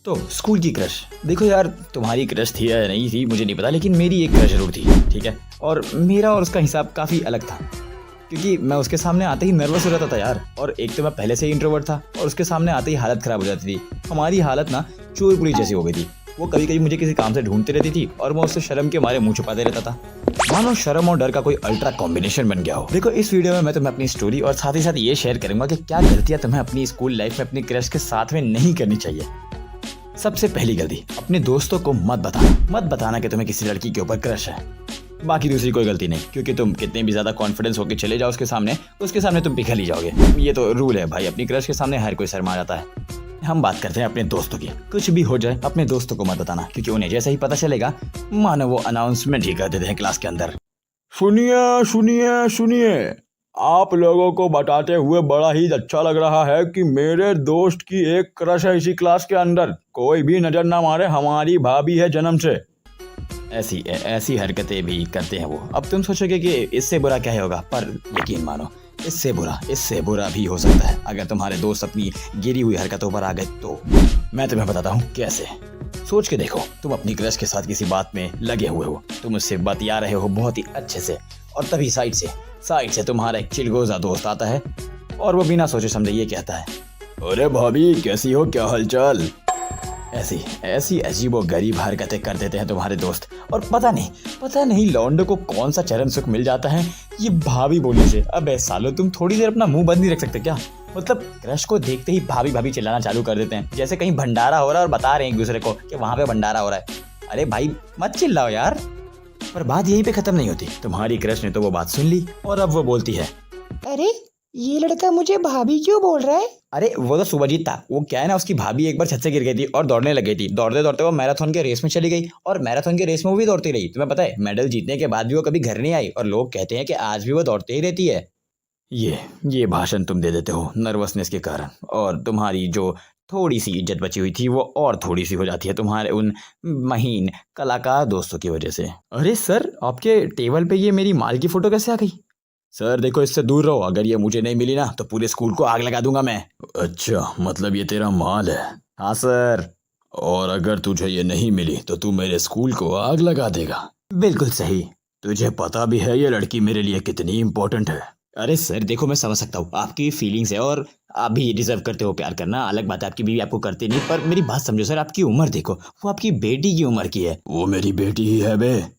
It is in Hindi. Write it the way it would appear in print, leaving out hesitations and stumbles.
तो स्कूल की क्रश, देखो यार तुम्हारी क्रश थी या नहीं थी मुझे नहीं पता, लेकिन मेरी एक क्रश जरूर थी, ठीक है। और मेरा और उसका हिसाब काफ़ी अलग था, क्योंकि मैं उसके सामने आते ही नर्वस हो जाता था यार। और एक तो मैं पहले से ही इंट्रोवर्ट था और उसके सामने आते ही हालत ख़राब हो जाती थी। हमारी हालत ना चोर-पुलिस जैसी हो गई थी। वो कभी कभी मुझे किसी काम से ढूंढती रहती थी और मैं उससे शर्म के मारे मुंह छुपाते रहता था। मानो शर्म और डर का कोई अल्ट्रा कॉम्बिनेशन बन गया हो। देखो इस वीडियो में मैं तुम्हें अपनी स्टोरी और साथ ही साथ ये शेयर करूंगा कि क्या गलतियां तुम्हें अपनी स्कूल लाइफ में अपनी क्रश के साथ में नहीं करनी चाहिए। सबसे पहली गलती, अपने दोस्तों को मत बताना कि तुम्हें किसी लड़की के ऊपर क्रश है। बाकी दूसरी कोई गलती नहीं, क्योंकि तुम कितने भी ज्यादा कॉन्फिडेंस होकर चले जाओ उसके सामने तुम पिघल ही जाओगे। ये तो रूल है भाई, अपनी क्रश के सामने हर कोई शर्मा जाता है। हम बात करते हैं अपने दोस्तों की। कुछ भी हो जाए अपने दोस्तों को मत बताना, क्योंकि उन्हें जैसे ही पता चलेगा मानो वो अनाउंसमेंट ही कर देते हैं क्लास के अंदर। सुनिए सुनिए सुनिए, आप लोगों को बताते हुए बड़ा ही अच्छा लग रहा है कि मेरे दोस्त की एक क्रश है इसी क्लास के अंदर। कोई भी नजर ना मारे, हमारी भाभी है जन्म से। ऐसी हरकतें भी करते हैं वो। अब तुम सोचोगे कि इससे बुरा क्या होगा, पर यकीन मानो इससे बुरा भी हो सकता है अगर तुम्हारे दोस्त अपनी गिरी हुई हरकतों पर आ गए तो। मैं तुम्हें बताता हूँ कैसे। सोच के देखो, तुम अपनी क्रश के साथ किसी बात में लगे हुए हो, तुम उससे बतिया रहे हो बहुत ही अच्छे से, और तभी साइड से तुम्हारा एक चिलगोजा दोस्त आता है और वो बिना सोचे समझे ये कहता है, अरे भाभी कैसी हो, क्या हालचाल। ऐसी अजीबो गरीब हरकतें कर देते हैं तुम्हारे दोस्त। और पता नहीं लौंडे को कौन सा चरम सुख मिल जाता है ये भाभी बोलने से। अबे सालो, तुम थोड़ी देर अपना मुंह बंद नहीं रख सकते क्या? मतलब क्रश को देखते ही भाभी भाभी चिल्लाना चालू कर देते हैं, जैसे कहीं भंडारा हो रहा है और बता रहे हैं एक दूसरे को कि वहां पे भंडारा हो रहा है। अरे भाई मत चिल्लाओ यार। पर बात यहीं पे खत्म नहीं होती। तुम्हारी क्रश ने तो वो बात सुन ली और अब वो बोलती है, अरे ये लड़का मुझे भाभी क्यों बोल रहा है? अरे वो तो सुभजीत था। वो क्या है ना, उसकी भाभी एक बार छत से गिर गई थी और दौड़ने लग गई थी। दौड़ते दौड़ते वो मैराथन के रेस में चली गई और मैराथन के रेस में वो भी दौड़ती रही। तुम्हें पता है मेडल जीतने के बाद भी वो कभी घर नहीं आई और लोग कहते हैं कि आज भी वो दौड़ते ही रहती है। ये भाषण तुम दे देते हो नर्वसनेस के कारण, और तुम्हारी जो थोड़ी सी इज्जत बची हुई थी वो और थोड़ी सी हो जाती है तुम्हारे उन महीन कलाकार दोस्तों की वजह से। अरे सर, आपके टेबल पे ये मेरी माल की फोटो कैसे आ गई? सर देखो, इससे दूर रहो, अगर ये मुझे नहीं मिली ना तो पूरे स्कूल को आग लगा दूंगा मैं। अच्छा, मतलब ये तेरा माल है। हाँ सर। और अगर तुझे ये नहीं मिली तो तू मेरे स्कूल को आग लगा देगा। बिल्कुल सही। तुझे पता भी है ये लड़की मेरे लिए कितनी इम्पोर्टेंट है। अरे सर देखो, मैं समझ सकता हूँ आपकी फीलिंग्स है और आप भी डिजर्व करते हो प्यार करना। अलग बात है आपकी बीवी आपको करती नहीं, पर मेरी बात समझो सर, आपकी उम्र देखो, वो आपकी बेटी की उम्र की है। वो मेरी बेटी ही है बे।